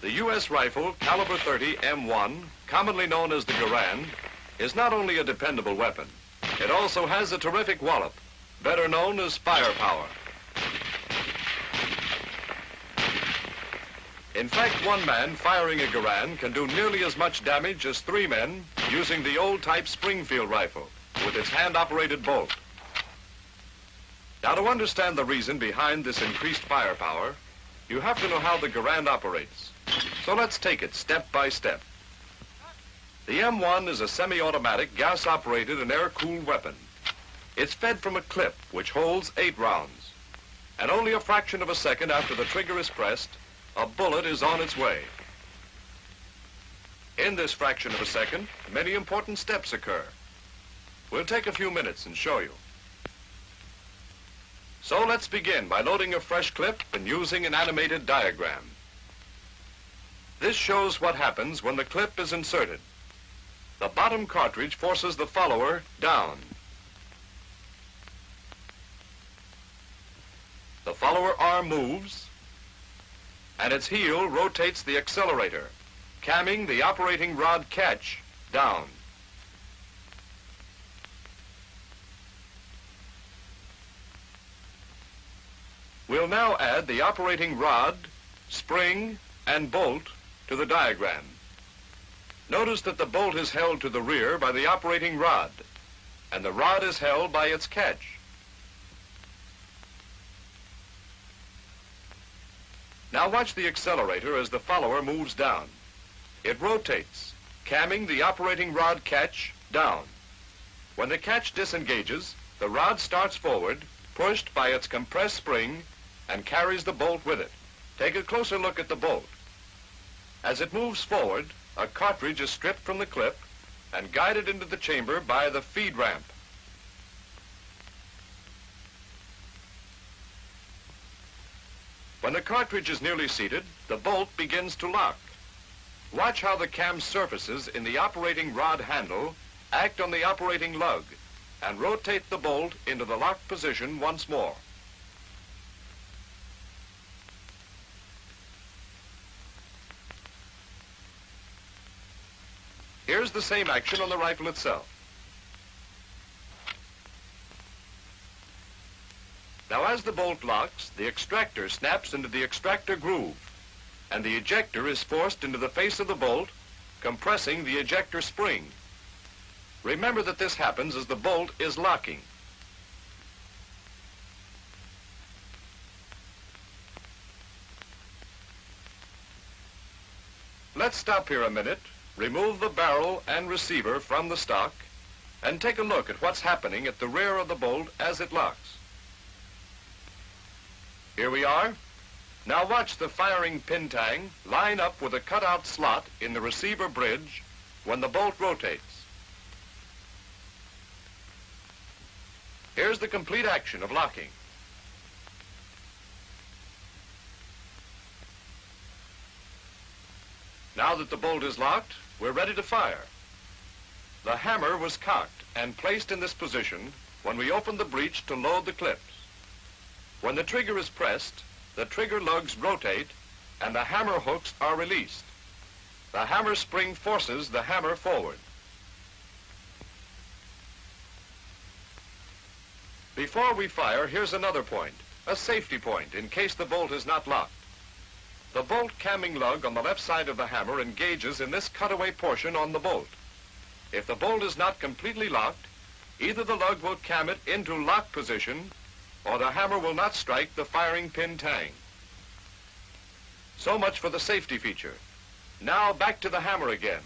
The U.S. rifle caliber .30 M1, commonly known as the Garand, is not only a dependable weapon, it also has a terrific wallop, better known as firepower. In fact, one man firing a Garand can do nearly as much damage as 3 men using the old-type Springfield rifle with its hand-operated bolt. Now, to understand the reason behind this increased firepower, you have to know how the Garand operates. So let's take it step by step. The M1 is a semi-automatic, gas-operated and air-cooled weapon. It's fed from a clip which holds 8 rounds. And only a fraction of a second after the trigger is pressed, a bullet is on its way. In this fraction of a second, many important steps occur. We'll take a few minutes and show you. So let's begin by loading a fresh clip and using an animated diagram. This shows what happens when the clip is inserted. The bottom cartridge forces the follower down. The follower arm moves, and its heel rotates the accelerator, camming the operating rod catch down. We'll now add the operating rod, spring, and bolt to the diagram. Notice that the bolt is held to the rear by the operating rod, and the rod is held by its catch. Now watch the accelerator as the follower moves down. It rotates, camming the operating rod catch down. When the catch disengages, the rod starts forward, pushed by its compressed spring, and carries the bolt with it. Take a closer look at the bolt. As it moves forward, a cartridge is stripped from the clip and guided into the chamber by the feed ramp. When the cartridge is nearly seated, the bolt begins to lock. Watch how the cam surfaces in the operating rod handle act on the operating lug and rotate the bolt into the locked position once more. Here's the same action on the rifle itself. Now, as the bolt locks, the extractor snaps into the extractor groove, and the ejector is forced into the face of the bolt, compressing the ejector spring. Remember that this happens as the bolt is locking. Let's stop here a minute, remove the barrel and receiver from the stock, and take a look at what's happening at the rear of the bolt as it locks. Here we are. Now watch the firing pin tang line up with a cutout slot in the receiver bridge when the bolt rotates. Here's the complete action of locking. Now that the bolt is locked, we're ready to fire. The hammer was cocked and placed in this position when we opened the breech to load the clips. When the trigger is pressed, the trigger lugs rotate and the hammer hooks are released. The hammer spring forces the hammer forward. Before we fire, here's another point, a safety point in case the bolt is not locked. The bolt camming lug on the left side of the hammer engages in this cutaway portion on the bolt. If the bolt is not completely locked, either the lug will cam it into lock position or the hammer will not strike the firing pin tang. So much for the safety feature. Now back to the hammer again.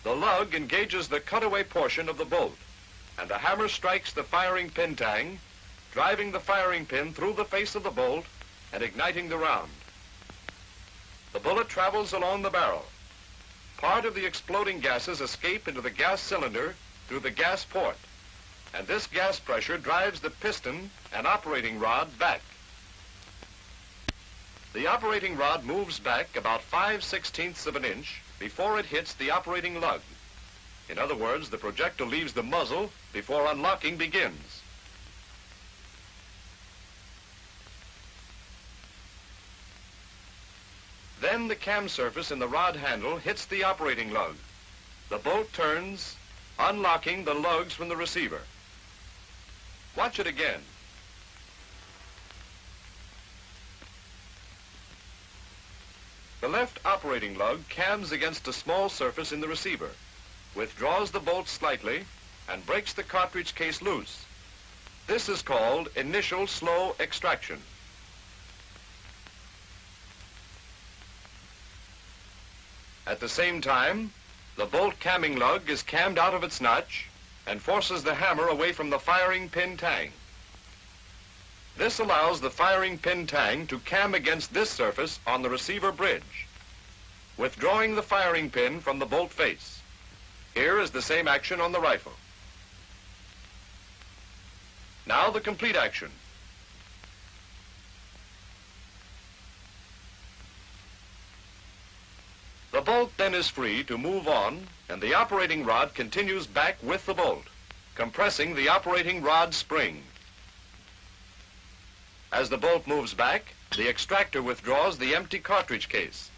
The lug engages the cutaway portion of the bolt, and the hammer strikes the firing pin tang, driving the firing pin through the face of the bolt and igniting the round. The bullet travels along the barrel. Part of the exploding gases escape into the gas cylinder through the gas port, and this gas pressure drives the piston and operating rod back. The operating rod moves back about 5/16 of an inch before it hits the operating lug. In other words, the projectile leaves the muzzle before unlocking begins. Then the cam surface in the rod handle hits the operating lug. The bolt turns, unlocking the lugs from the receiver. Watch it again. The left operating lug cams against a small surface in the receiver, withdraws the bolt slightly, and breaks the cartridge case loose. This is called initial slow extraction. At the same time, the bolt camming lug is cammed out of its notch and forces the hammer away from the firing pin tang. This allows the firing pin tang to cam against this surface on the receiver bridge, withdrawing the firing pin from the bolt face. Here is the same action on the rifle. Now the complete action. The bolt then is free to move on, and the operating rod continues back with the bolt, compressing the operating rod spring. As the bolt moves back, the extractor withdraws the empty cartridge case.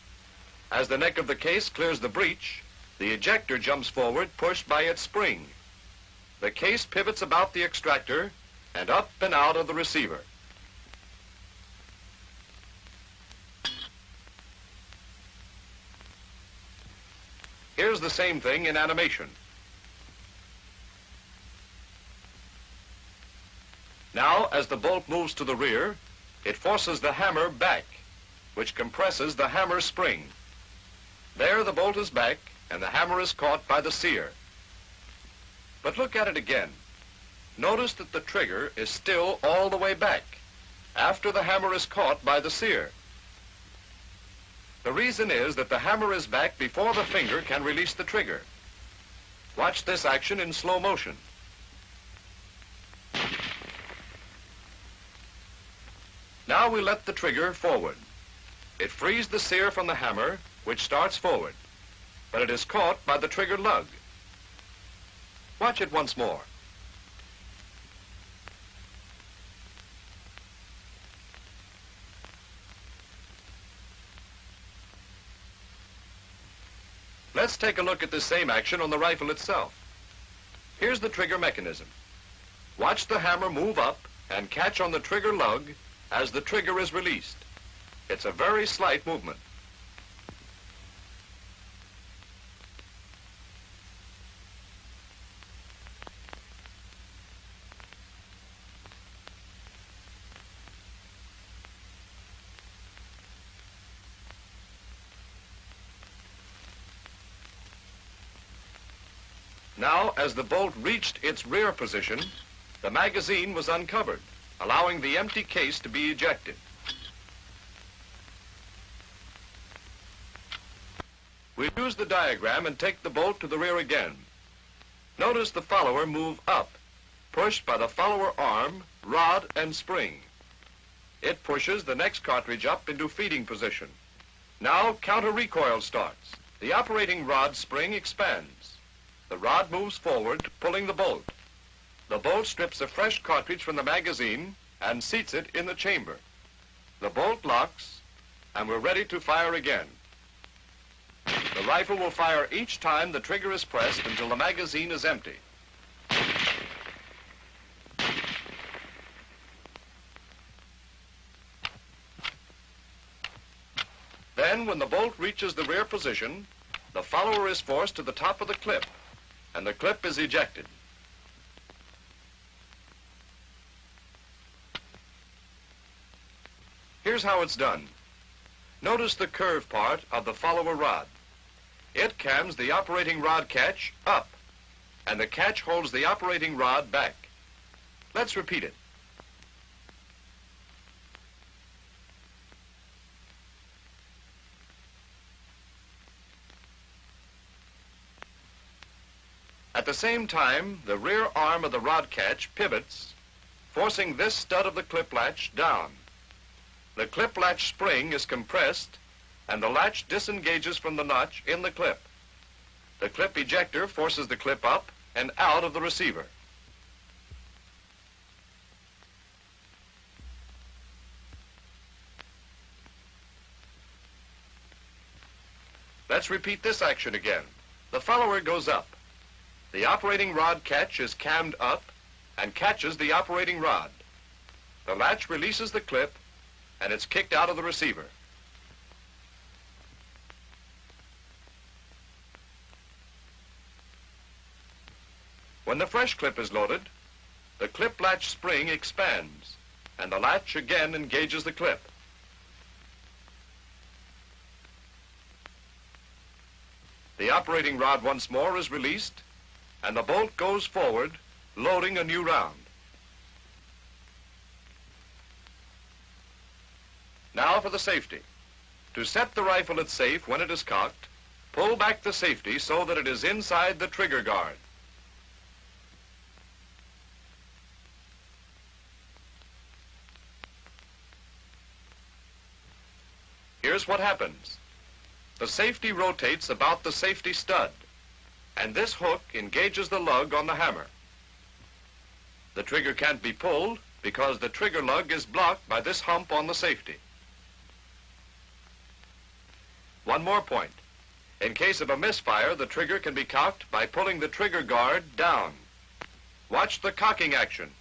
As the neck of the case clears the breech, the ejector jumps forward, pushed by its spring. The case pivots about the extractor and up and out of the receiver. Here's the same thing in animation. Now, as the bolt moves to the rear, it forces the hammer back, which compresses the hammer spring. There the bolt is back, and the hammer is caught by the sear. But look at it again. Notice that the trigger is still all the way back, after the hammer is caught by the sear. The reason is that the hammer is back before the finger can release the trigger. Watch this action in slow motion. Now we let the trigger forward. It frees the sear from the hammer, which starts forward, but it is caught by the trigger lug. Watch it once more. Let's take a look at the same action on the rifle itself. Here's the trigger mechanism. Watch the hammer move up and catch on the trigger lug as the trigger is released. It's a very slight movement. Now, as the bolt reached its rear position, the magazine was uncovered, allowing the empty case to be ejected. We use the diagram and take the bolt to the rear again. Notice the follower move up, pushed by the follower arm, rod, and spring. It pushes the next cartridge up into feeding position. Now counter recoil starts. The operating rod spring expands. The rod moves forward, pulling the bolt. The bolt strips a fresh cartridge from the magazine and seats it in the chamber. The bolt locks, and we're ready to fire again. The rifle will fire each time the trigger is pressed until the magazine is empty. Then, when the bolt reaches the rear position, the follower is forced to the top of the clip, and the clip is ejected. Here's how it's done. Notice the curve part of the follower rod. It cams the operating rod catch up, and the catch holds the operating rod back. Let's repeat it. At the same time, the rear arm of the rod catch pivots, forcing this stud of the clip latch down. The clip latch spring is compressed, and the latch disengages from the notch in the clip. The clip ejector forces the clip up and out of the receiver. Let's repeat this action again. The follower goes up. The operating rod catch is cammed up and catches the operating rod. The latch releases the clip and it's kicked out of the receiver. When the fresh clip is loaded, the clip latch spring expands and the latch again engages the clip. The operating rod once more is released and the bolt goes forward, loading a new round. Now for the safety. To set the rifle at safe when it is cocked, pull back the safety so that it is inside the trigger guard. Here's what happens. The safety rotates about the safety stud, and this hook engages the lug on the hammer. The trigger can't be pulled because the trigger lug is blocked by this hump on the safety. One more point. In case of a misfire, the trigger can be cocked by pulling the trigger guard down. Watch the cocking action.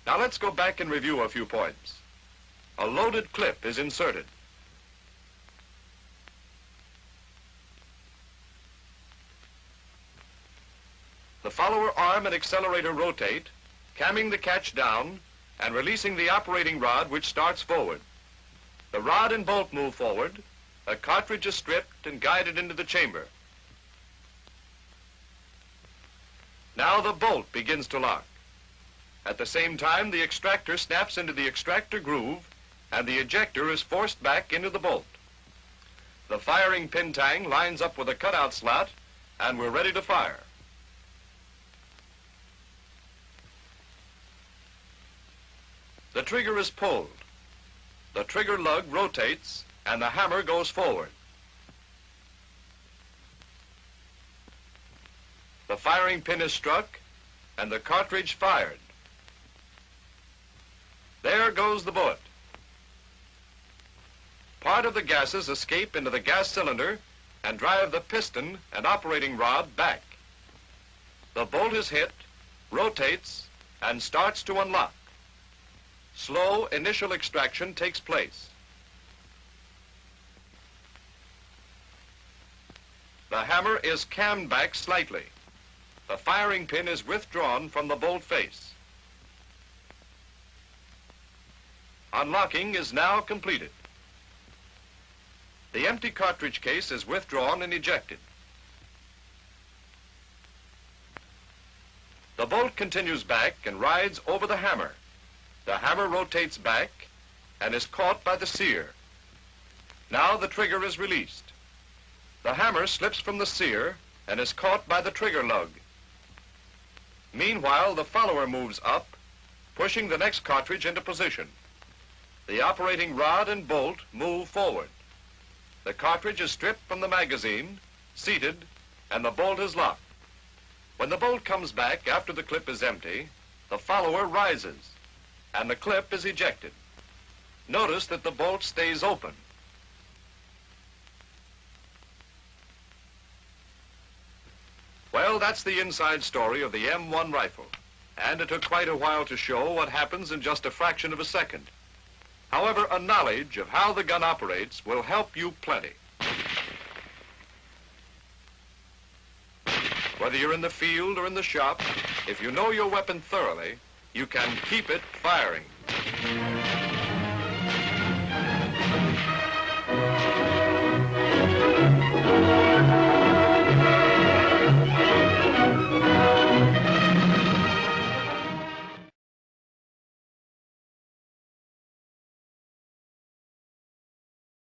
Now let's go back and review a few points. A loaded clip is inserted. The follower arm and accelerator rotate, camming the catch down and releasing the operating rod, which starts forward. The rod and bolt move forward. A cartridge is stripped and guided into the chamber. Now the bolt begins to lock. At the same time, the extractor snaps into the extractor groove and the ejector is forced back into the bolt. The firing pin tang lines up with a cutout slot and we're ready to fire. The trigger is pulled. The trigger lug rotates and the hammer goes forward. The firing pin is struck and the cartridge fired. There goes the bullet. Part of the gases escape into the gas cylinder and drive the piston and operating rod back. The bolt is hit, rotates, and starts to unlock. Slow initial extraction takes place. The hammer is cammed back slightly. The firing pin is withdrawn from the bolt face. Unlocking is now completed. The empty cartridge case is withdrawn and ejected. The bolt continues back and rides over the hammer. The hammer rotates back and is caught by the sear. Now the trigger is released. The hammer slips from the sear and is caught by the trigger lug. Meanwhile, the follower moves up, pushing the next cartridge into position. The operating rod and bolt move forward. The cartridge is stripped from the magazine, seated, and the bolt is locked. When the bolt comes back after the clip is empty, the follower rises, and the clip is ejected. Notice that the bolt stays open. Well, that's the inside story of the M1 rifle, and it took quite a while to show what happens in just a fraction of a second. However, a knowledge of how the gun operates will help you plenty. Whether you're in the field or in the shop, if you know your weapon thoroughly, you can keep it firing.